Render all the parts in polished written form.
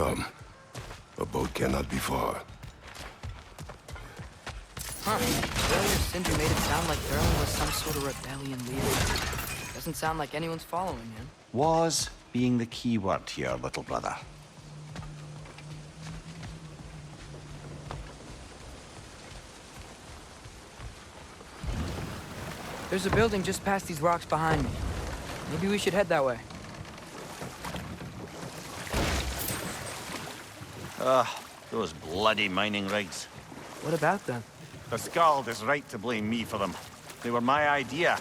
Come. A boat cannot be far. Huh. Earlier, Sindri made it sound like Durlin was some sort of rebellion leader. Doesn't sound like anyone's following him. Was being the key word here, little brother. There's a building just past these rocks behind me. Maybe we should head that way. Ugh, those bloody mining rigs. What about them? The Skald is right to blame me for them. They were my idea.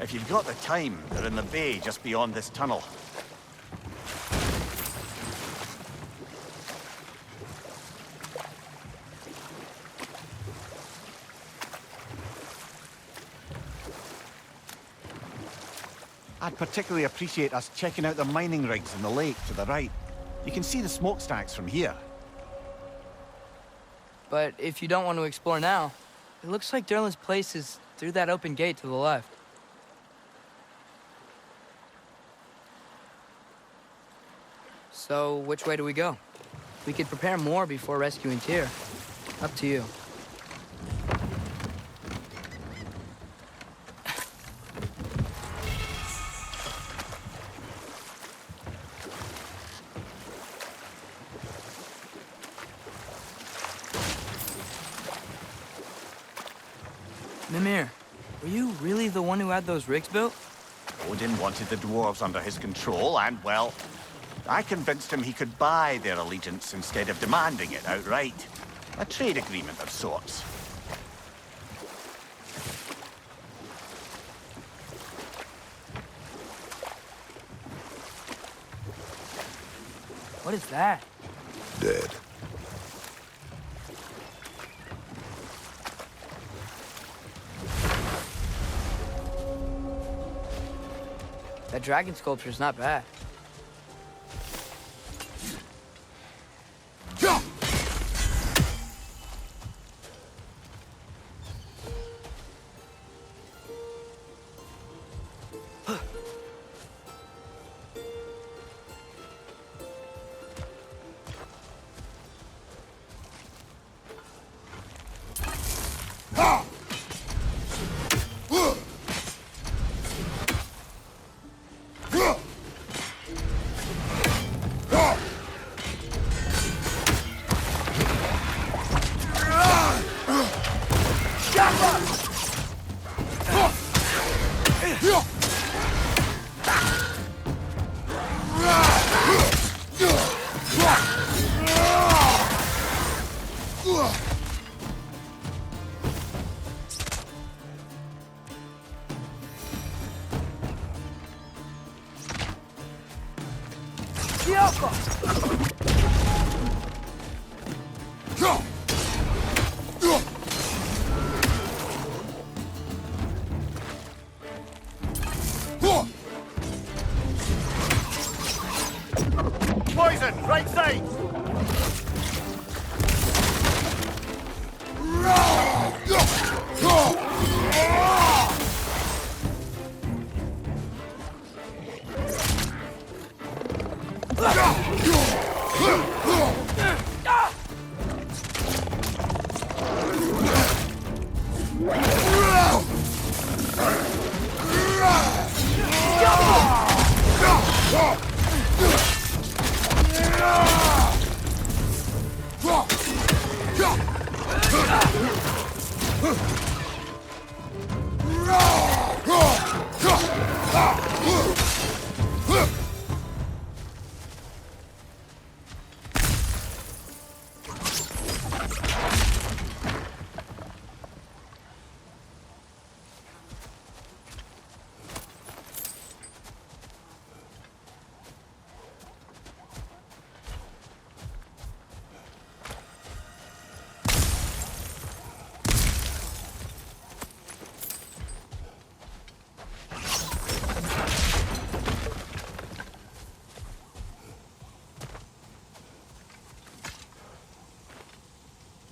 If you've got the time, they're in the bay just beyond this tunnel. I'd particularly appreciate us checking out the mining rigs in the lake to the right. You can see the smokestacks from here. But if you don't want to explore now, it looks like Durlin's place is through that open gate to the left. So, which way do we go? We could prepare more before rescuing Tyr. Up to you. Mimir, were you really the one who had those rigs built? Odin wanted the dwarves under his control, and, well, I convinced him he could buy their allegiance instead of demanding it outright. A trade agreement of sorts. What is that? Dead. That dragon sculpture's not bad. Poison, right side!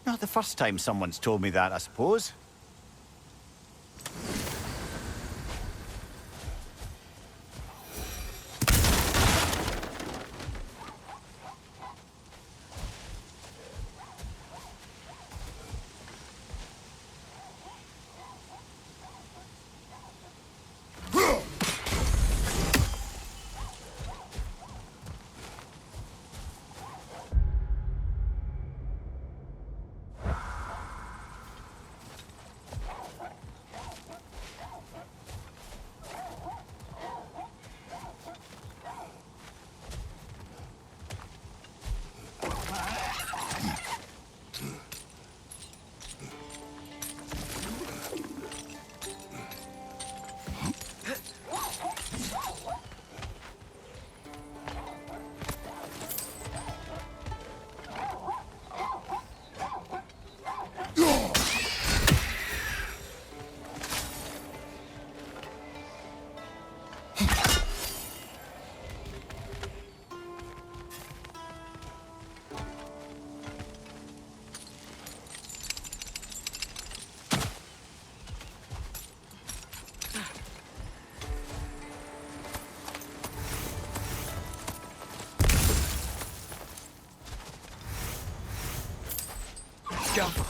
Not the first time someone's told me that, I suppose. Let's go.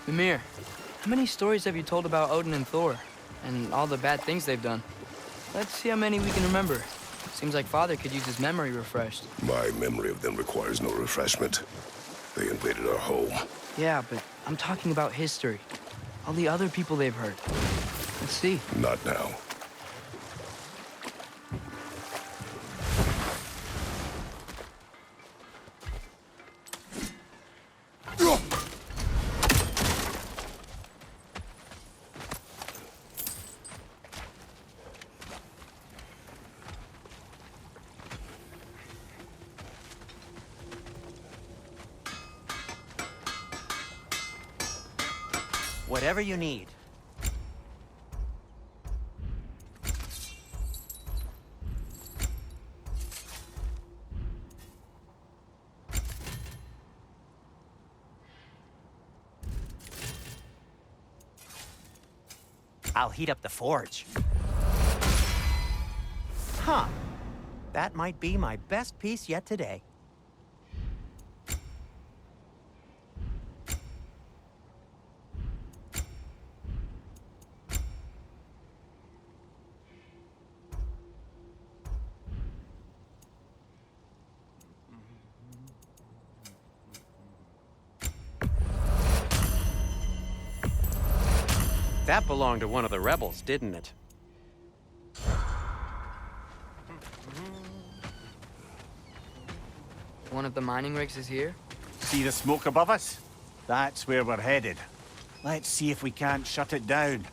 Mimir, how many stories have you told about Odin and Thor? And all the bad things they've done? Let's see how many we can remember. Seems like Father could use his memory refreshed. My memory of them requires no refreshment. They invaded our home. Yeah, but I'm talking about history. All the other people they've hurt. Let's see. Not now. Whatever you need. I'll heat up the forge. Huh. That might be my best piece yet today. That belonged to one of the rebels, didn't it? One of the mining rigs is here? See the smoke above us? That's where we're headed. Let's see if we can't shut it down.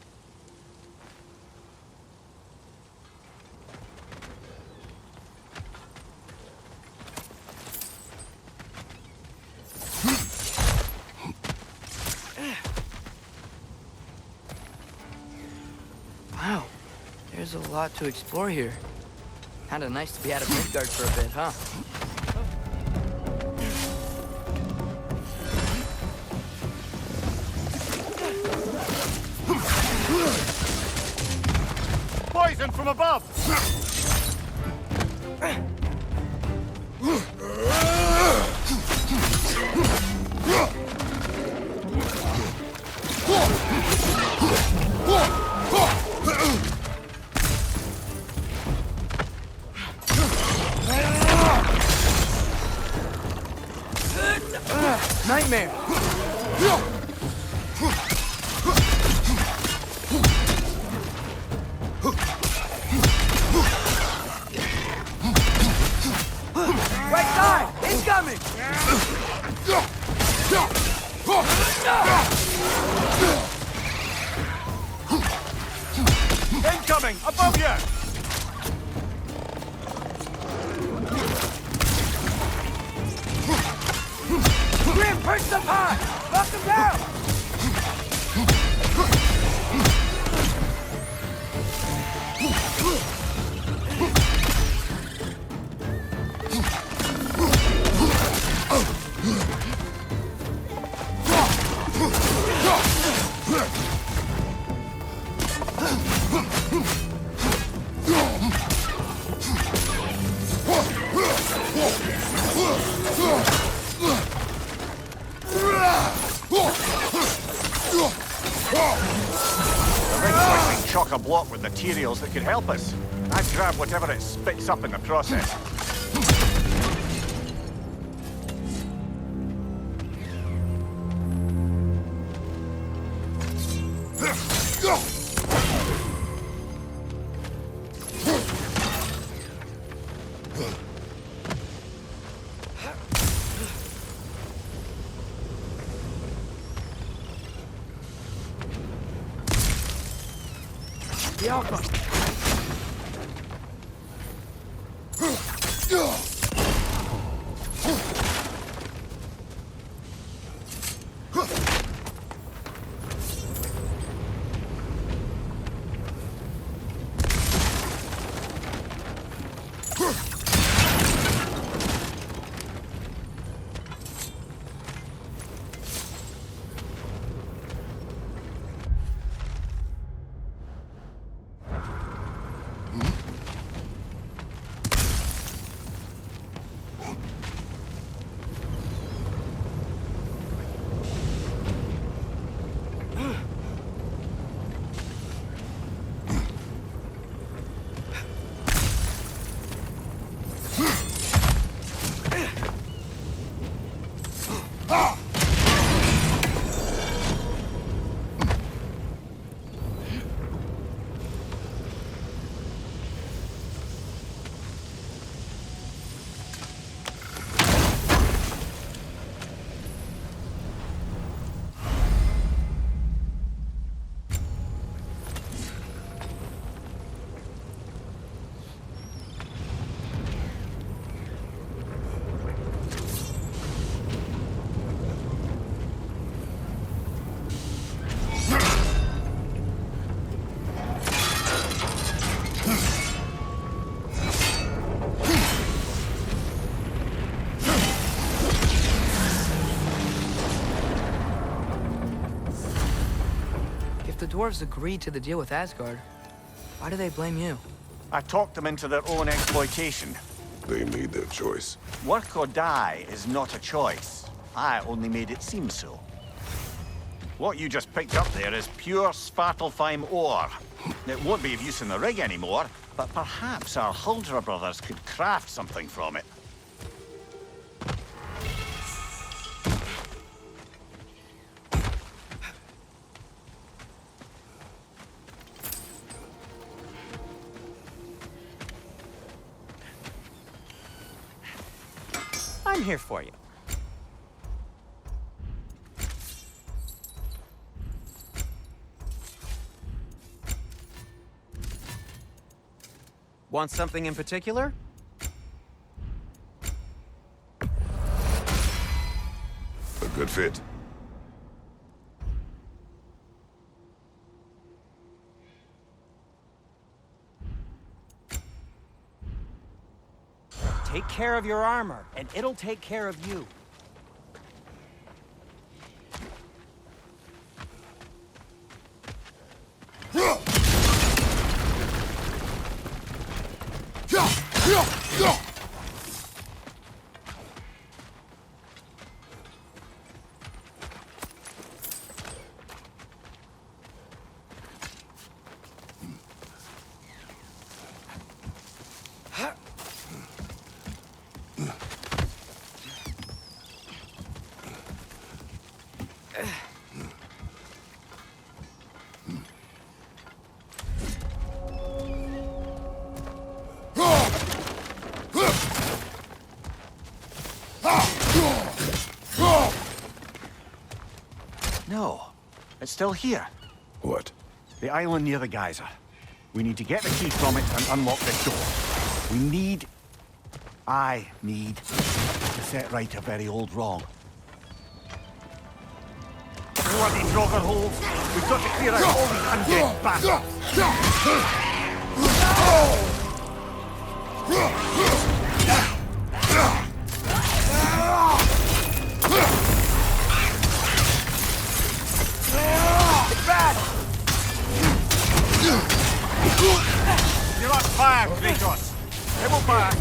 Wow, there's a lot to explore here. Kinda nice to be out of Midgard for a bit, huh? Poison from above! Nightmare! Right side! Incoming! Incoming! Above you! Grim! Push the pot! Knock him down! Chock-a-block with materials that could help us. I'd grab whatever it spits up in the process. The Alpha! The dwarves agreed to the deal with Asgard. Why do they blame you? I talked them into their own exploitation. They made their choice. Work or die is not a choice. I only made it seem so. What you just picked up there is pure Svartalfheim ore. It won't be of use in the rig anymore, but perhaps our Huldra brothers could craft something from it. I'm here for you. Want something in particular? A good fit. Take care of your armor, and it'll take care of you. No, it's still here. What? The island near the geyser. We need to get the key from it and unlock this door. I need to set right a very old wrong. bloody Draugr holes. We've got to clear out all these undead bastards. You're on fire, Kratos. Double back.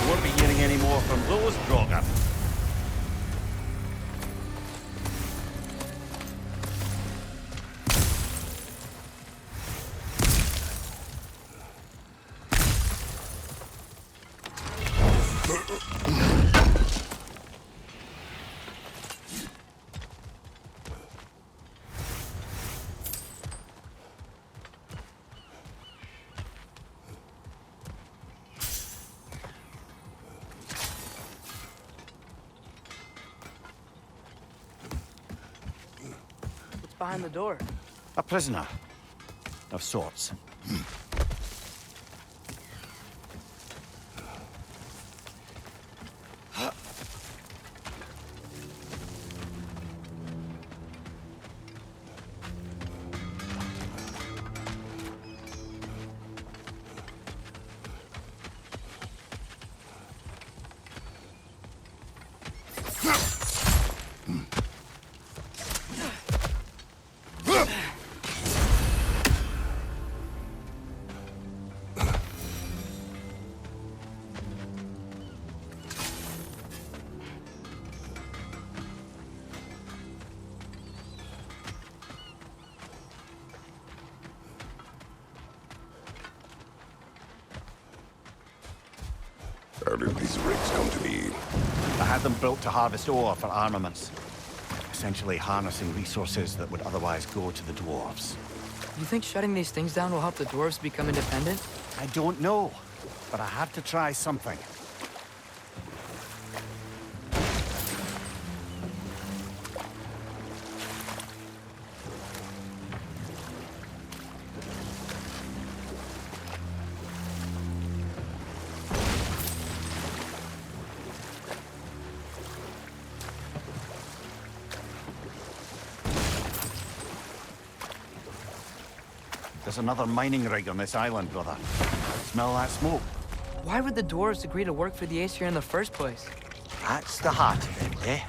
Won't be hearing any more from those Draugr. Behind the door. A prisoner. Of sorts. How did these rigs come to be? I had them built to harvest ore for armaments. Essentially harnessing resources that would otherwise go to the dwarves. You think shutting these things down will help the dwarves become independent? I don't know, but I have to try something. There's another mining rig on this island, brother. Smell that smoke? Why would the dwarves agree to work for the Aesir in the first place? That's the heart of it, eh?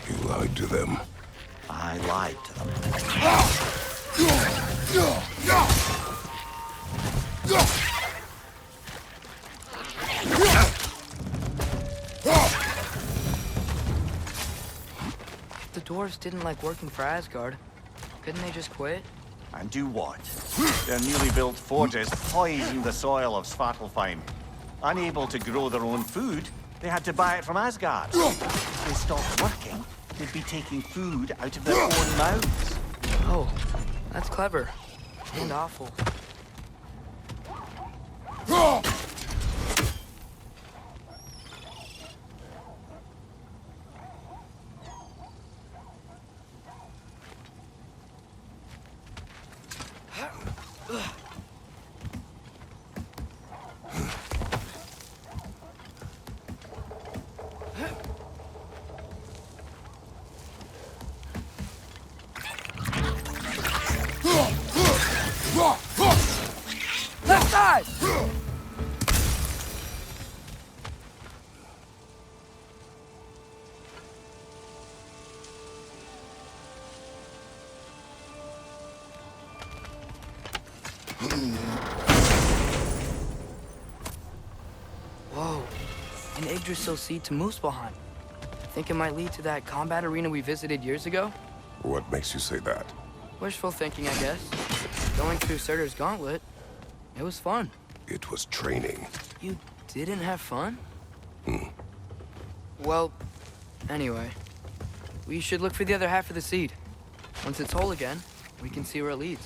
You lied to them. I lied to them. If the dwarves didn't like working for Asgard, couldn't they just quit? And do what? Their newly built forges poisoned the soil of Svartalfheim. Unable to grow their own food, they had to buy it from Asgard. If they stopped working, they'd be taking food out of their own mouths. Oh, that's clever. And awful. Left side! Whoa, an Yggdrasil seed to Muspelheim. Think it might lead to that combat arena we visited years ago? What makes you say that? Wishful thinking, I guess. Going through Surtur's gauntlet, it was fun. It was training. You didn't have fun? Well, anyway, we should look for the other half of the seed. Once it's whole again, we can see where it leads.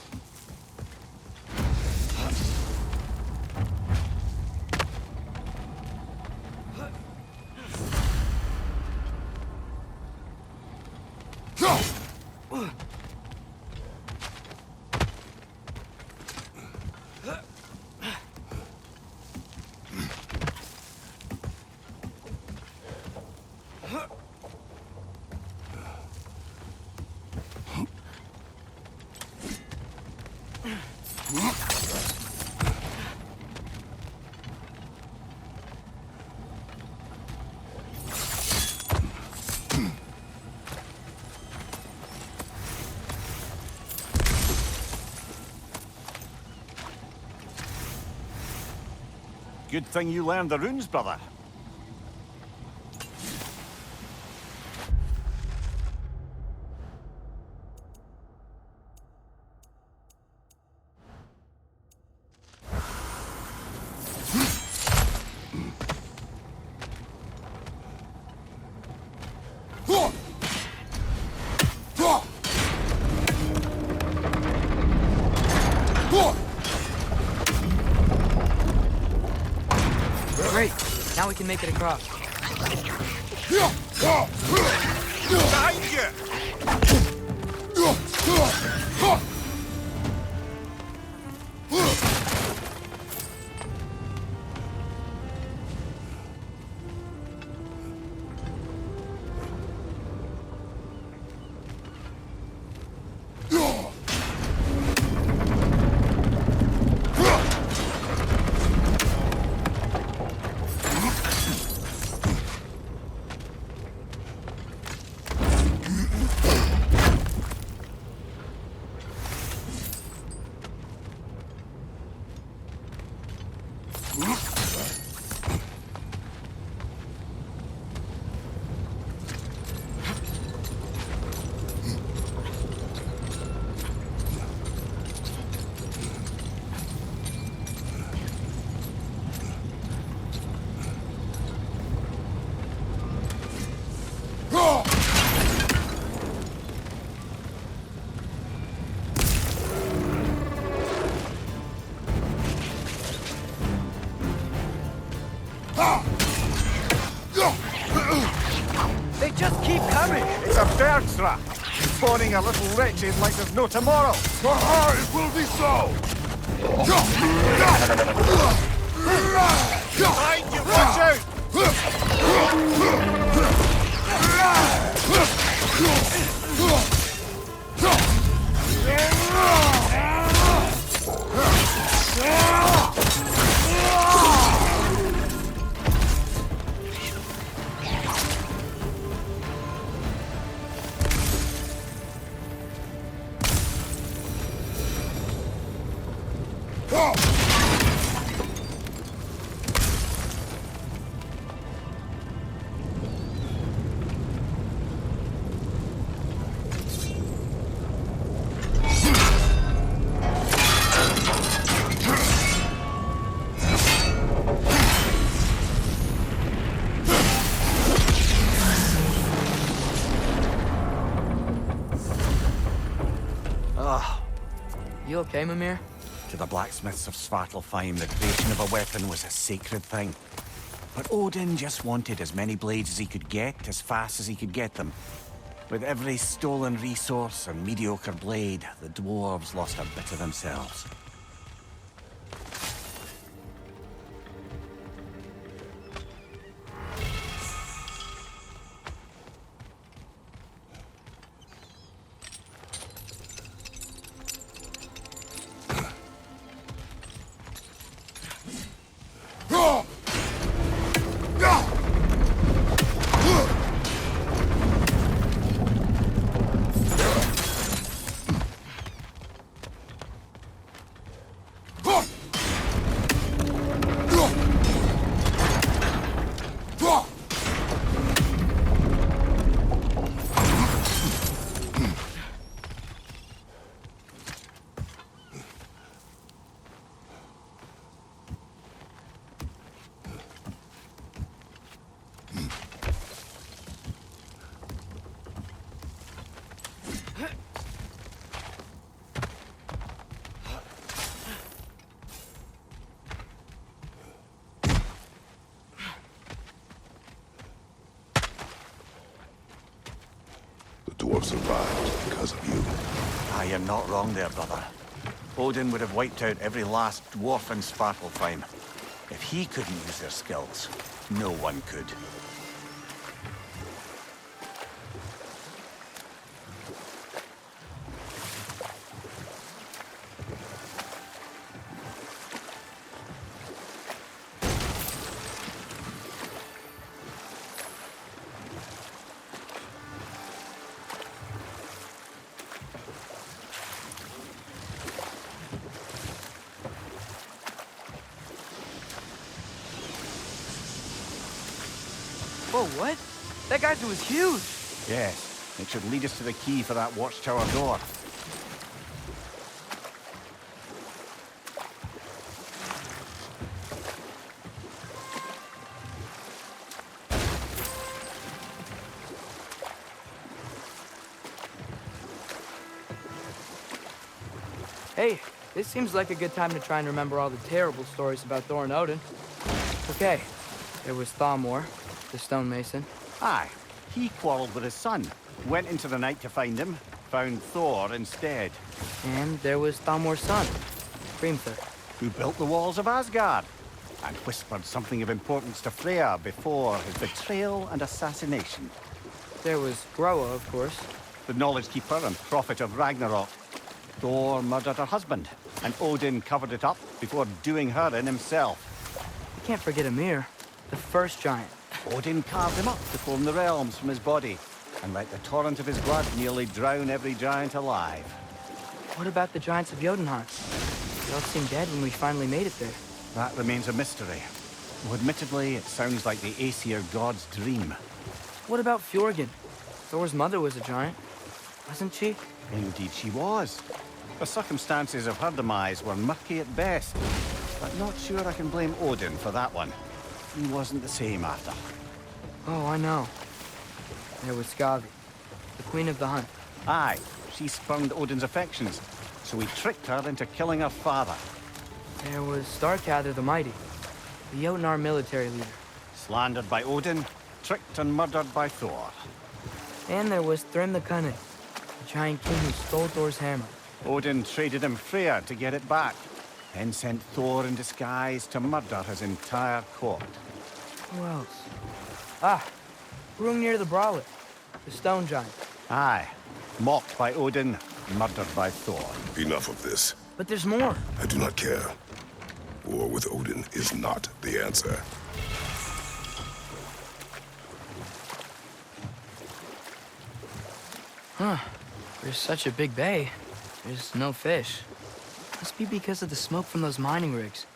Good thing you learned the runes, brother. Great. Now we can make it across. Behind you! They just keep coming! It's a bird trap! Spawning a little wretched like there's no tomorrow! It will be so! Behind you, watch out! You okay, Mimir? To the blacksmiths of Svartalfheim, the creation of a weapon was a sacred thing. But Odin just wanted as many blades as he could get, as fast as he could get them. With every stolen resource and mediocre blade, the dwarves lost a bit of themselves. The dwarves survived because of you. Ah, you're not wrong there, brother. Odin would have wiped out every last dwarf in Svartalfheim. If he couldn't use their skills, no one could. Whoa, what? That geyser was huge! Yes, it should lead us to the key for that watchtower door. Hey, this seems like a good time to try and remember all the terrible stories about Thor and Odin. Okay, there was Thamor, the stonemason. Aye, he quarreled with his son, went into the night to find him, found Thor instead. And there was Thamor's son, Hrimthur. Who built the walls of Asgard, and whispered something of importance to Freya before his betrayal and assassination. There was Groa, of course. The knowledge keeper and prophet of Ragnarok. Thor murdered her husband, and Odin covered it up before doing her in himself. You can't forget Ymir, the first giant. Odin carved him up to form the realms from his body, and let the torrent of his blood nearly drown every giant alive. What about the giants of Jotunheim? They all seemed dead when we finally made it there. That remains a mystery. Though admittedly, it sounds like the Aesir god's dream. What about Fjorgyn? Thor's mother was a giant, wasn't she? Indeed she was. The circumstances of her demise were murky at best, but not sure I can blame Odin for that one. He wasn't the same after. Oh, I know. There was Skavi, the queen of the hunt. Aye, she spurned Odin's affections, so he tricked her into killing her father. There was Starkadr the Mighty, the Jotnar military leader. Slandered by Odin, tricked and murdered by Thor. And there was Thrym the Cunning, the giant king who stole Thor's hammer. Odin traded him Freya to get it back, then sent Thor in disguise to murder his entire court. Who else? Ah, Hrungnir the Brawler, the stone giant. Aye, mocked by Odin, murdered by Thor. Enough of this. But there's more. I do not care. War with Odin is not the answer. Huh. There's such a big bay. There's no fish. Must be because of the smoke from those mining rigs.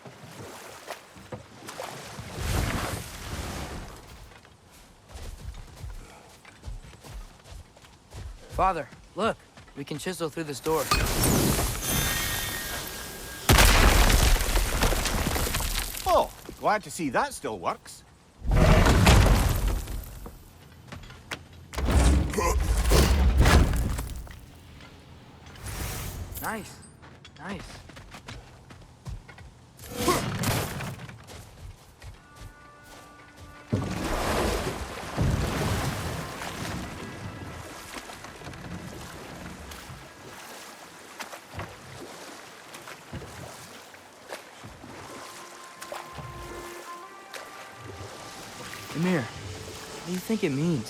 Father, look. We can chisel through this door. Oh, glad to see that still works. Nice. Nice. Ymir, what do you think it means?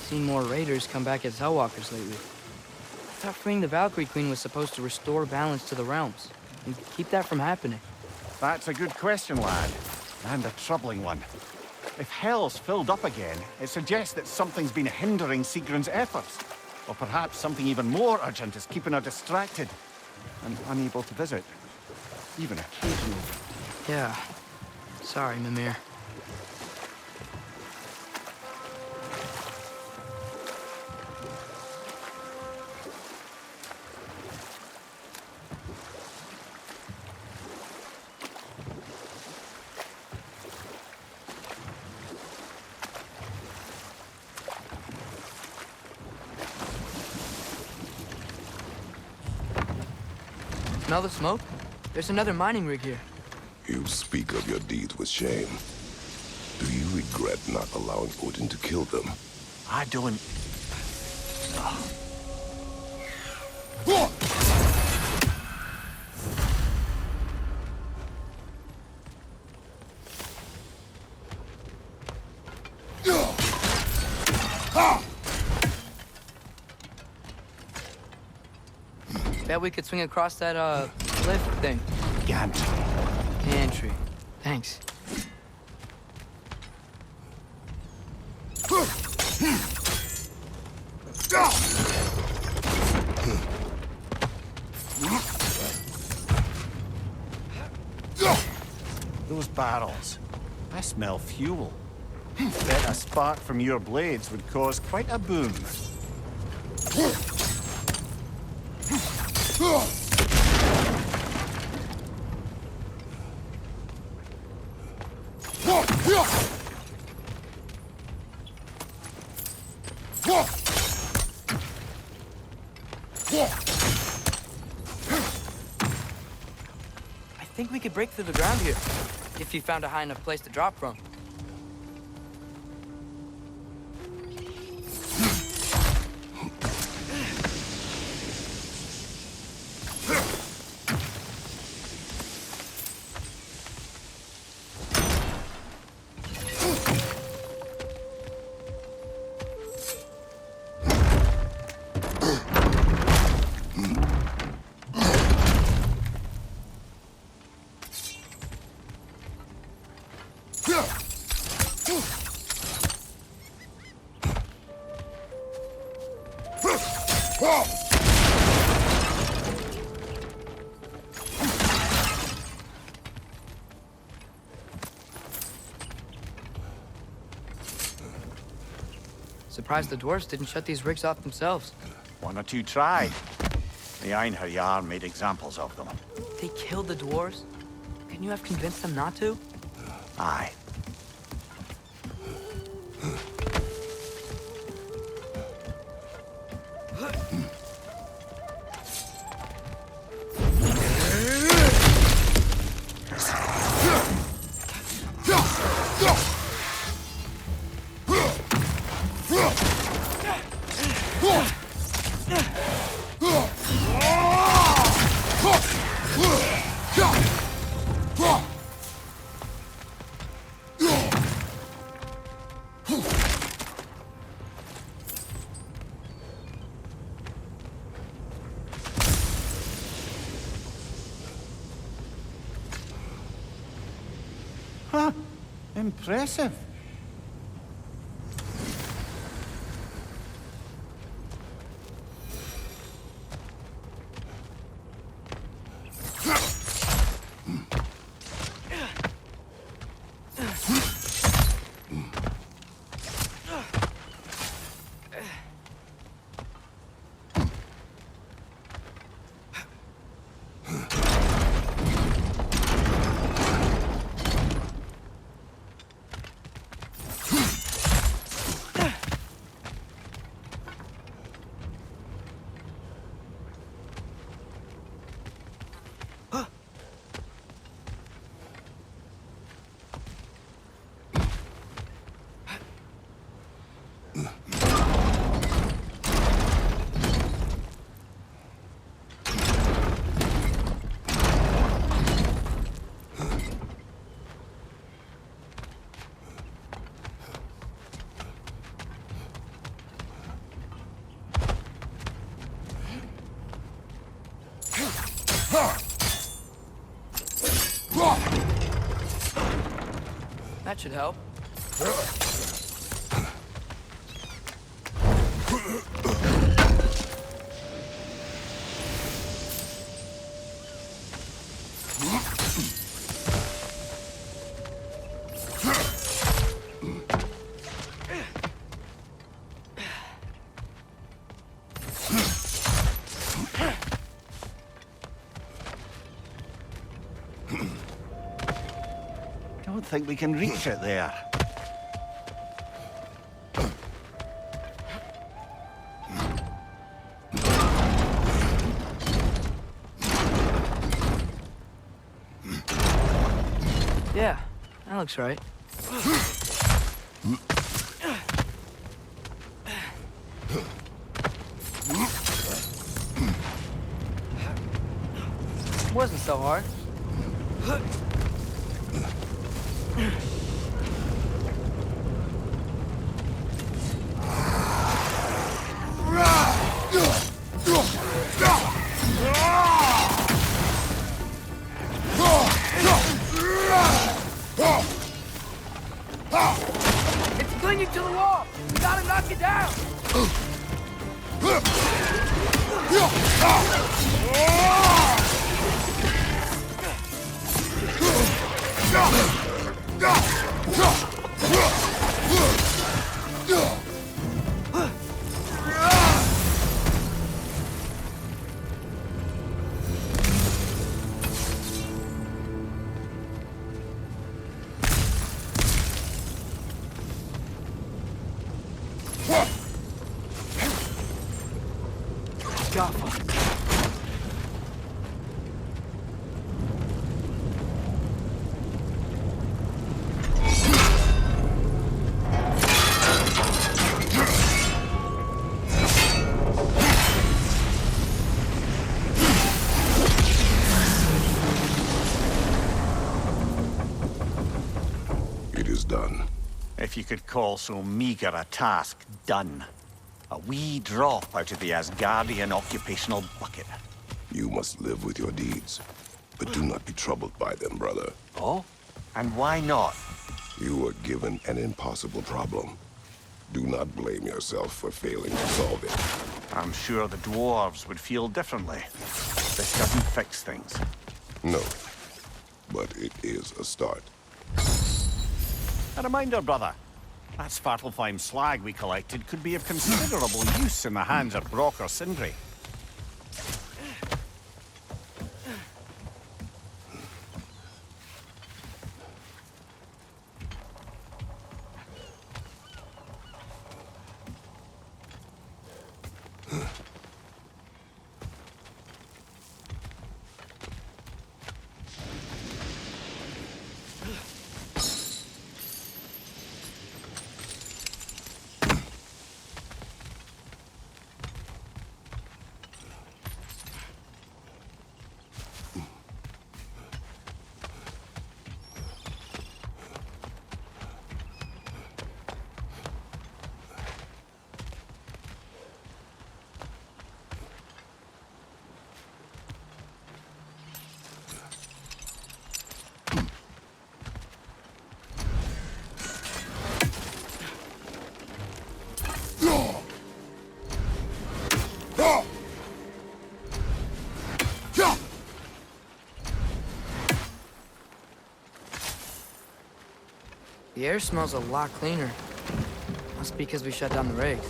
Seen more raiders come back as Hellwalkers lately. I thought freeing the Valkyrie Queen was supposed to restore balance to the realms and keep that from happening. That's a good question, lad. And a troubling one. If Hell's filled up again, it suggests that something's been hindering Sigrun's efforts. Or perhaps something even more urgent is keeping her distracted and unable to visit. Even occasionally. Yeah. Sorry, Mimir. Smell the smoke? There's another mining rig here. You speak of your deeds with shame. Do you regret not allowing Odin to kill them? I don't... Bet we could swing across that, lift thing. Gantry. Gantry. Thanks. Those barrels. I smell fuel. Bet a spark from your blades would cause quite a boom. I think we could break through the ground here, if you found a high enough place to drop from. Surprised the dwarves didn't shut these rigs off themselves. One or two tried. The Einherjar made examples of them. They killed the dwarves? Couldn't you have convinced them not to? Aye. Huh. Impressive. That should help. Don't think we can reach it there. Yeah, that looks right. Wasn't so hard. It's clinging to the wall! We gotta knock it down! is done. If you could call so meager a task done. A wee drop out of the Asgardian occupational bucket. You must live with your deeds, but do not be troubled by them, brother. Oh? And why not? You were given an impossible problem. Do not blame yourself for failing to solve it. I'm sure the dwarves would feel differently. This doesn't fix things. No, but it is a start. A reminder, brother. That Svartalfheim slag we collected could be of considerable use in the hands of Brock or Sindri. The air smells a lot cleaner. Must be because we shut down the rigs.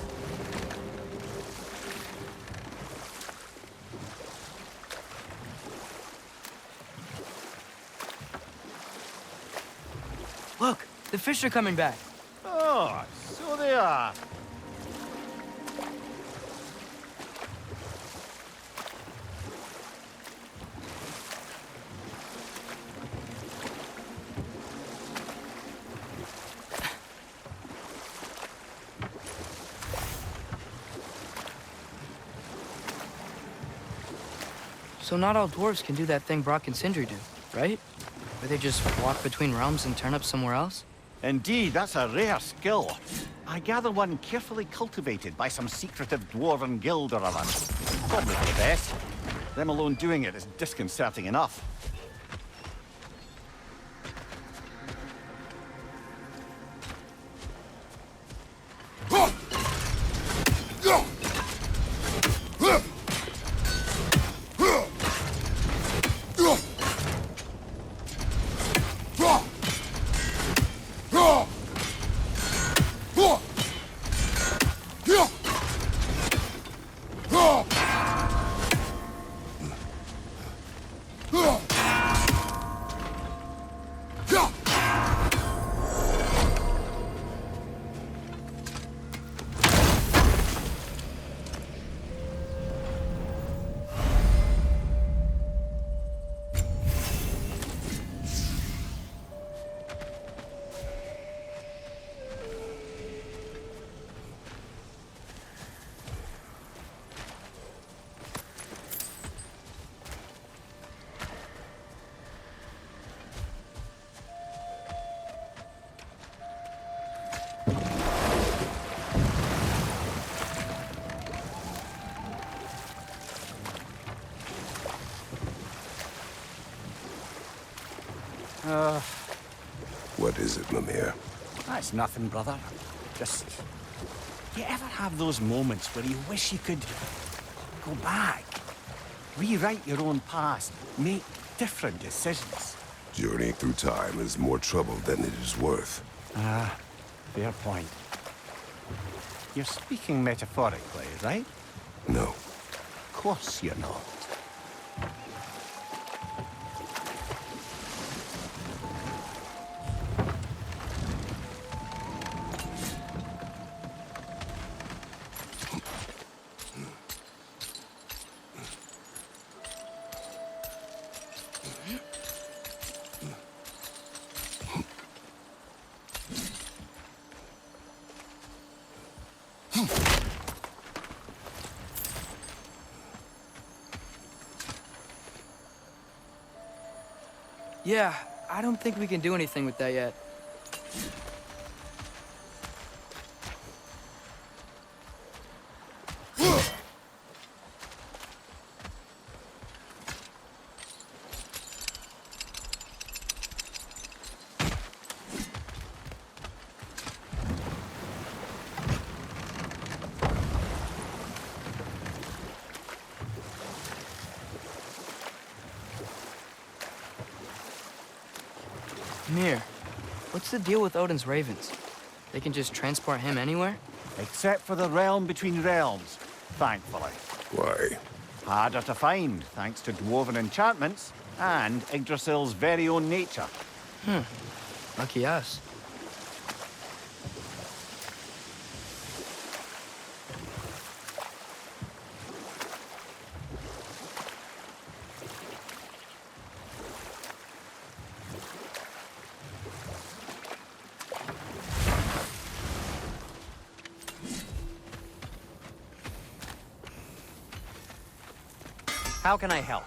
Look, the fish are coming back. Oh, so they are. So not all dwarves can do that thing Brock and Sindri do, right? Where they just walk between realms and turn up somewhere else? Indeed, that's a rare skill. I gather one carefully cultivated by some secretive dwarven guild or other. Probably for the best. Them alone doing it is disconcerting enough. What is it, Mimir? That's nothing, brother. Just... You ever have those moments where you wish you could go back? Rewrite your own past, make different decisions? Journeying through time is more trouble than it is worth. Ah, fair point. You're speaking metaphorically, right? No. Of course you're not. Yeah, I don't think we can do anything with that yet. Mir, what's the deal with Odin's ravens? They can just transport him anywhere? Except for the realm between realms, thankfully. Why? Harder to find, thanks to dwarven enchantments and Yggdrasil's very own nature. Lucky us. How can I help?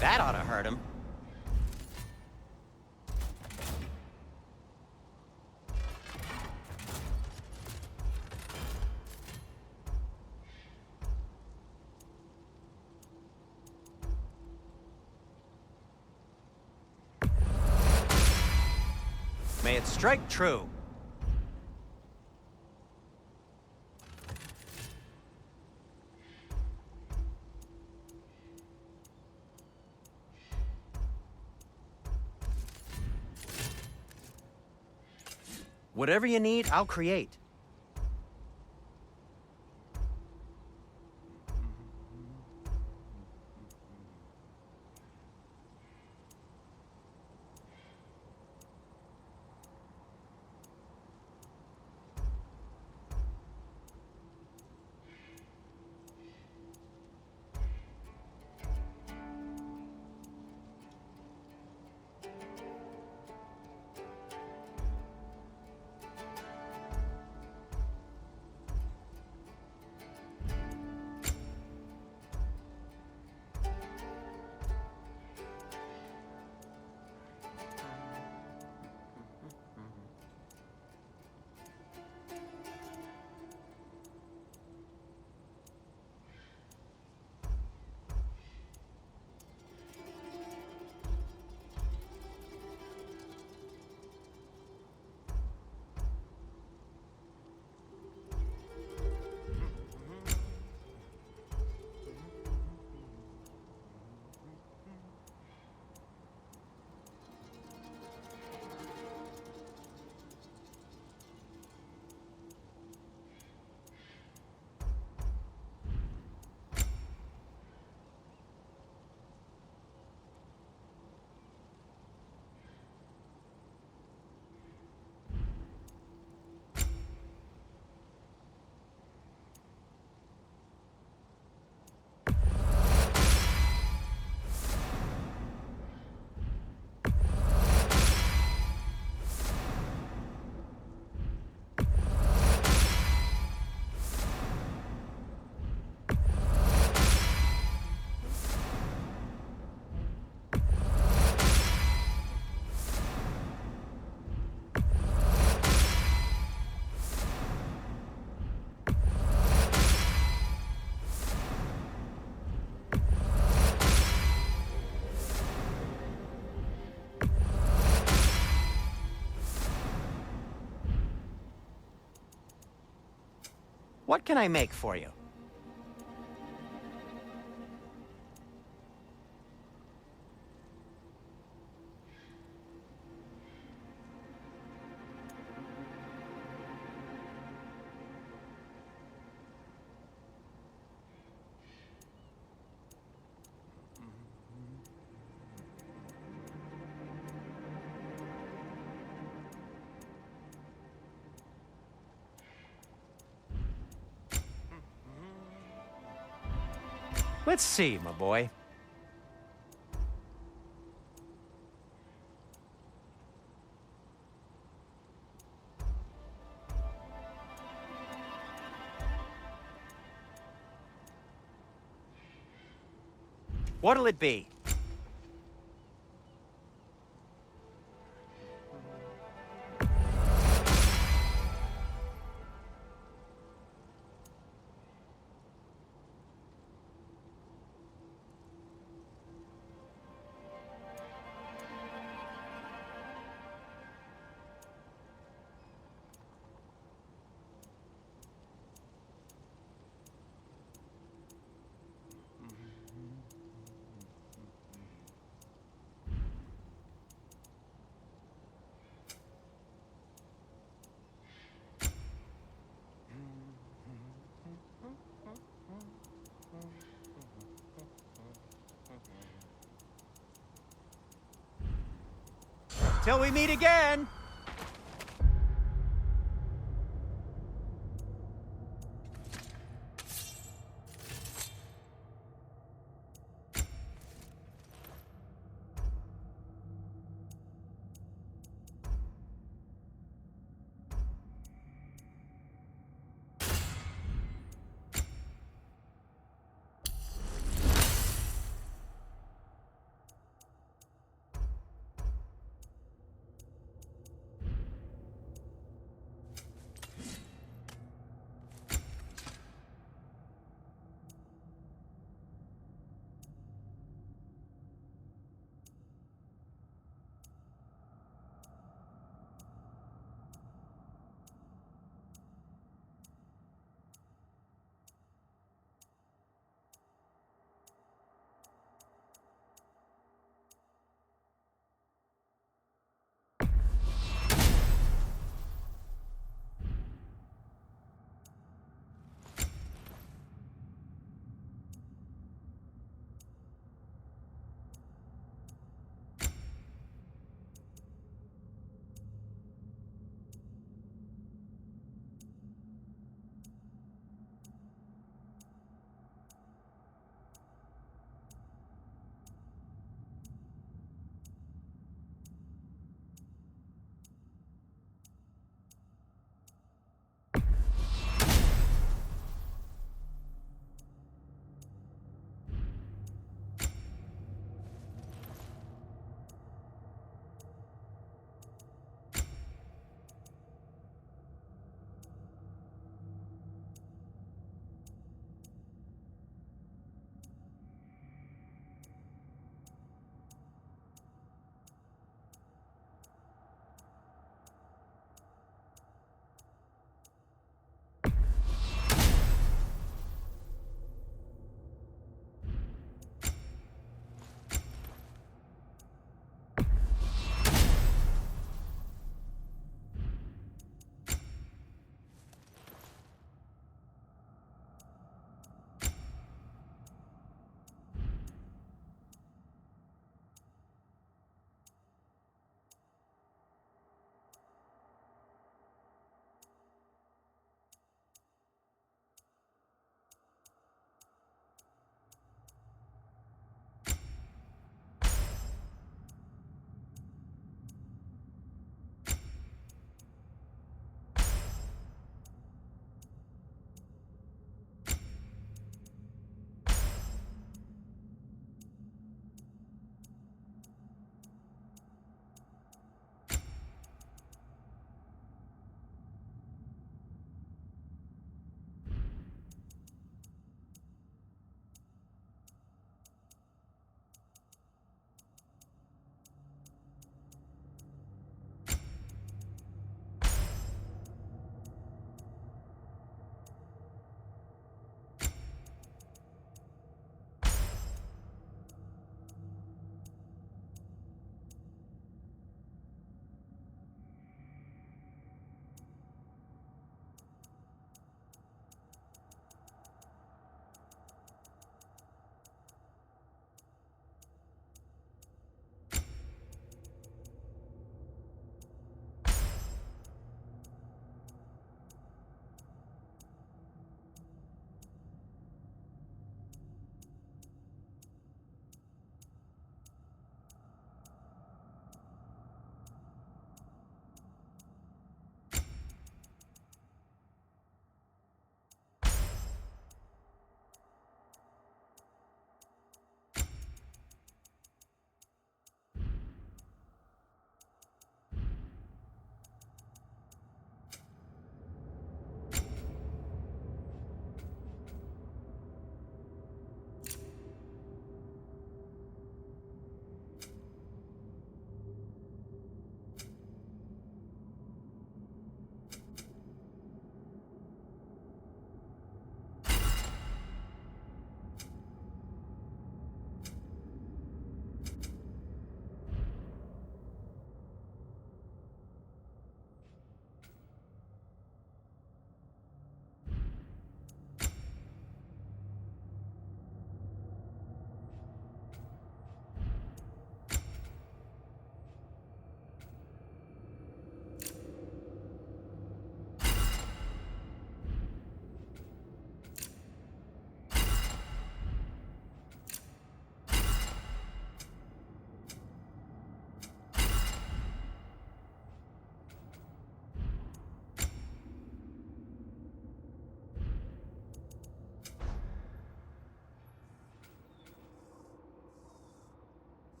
That ought to hurt him. May it strike true. Whatever you need, I'll create. What can I make for you? Let's see, my boy. What'll it be? Till we meet again!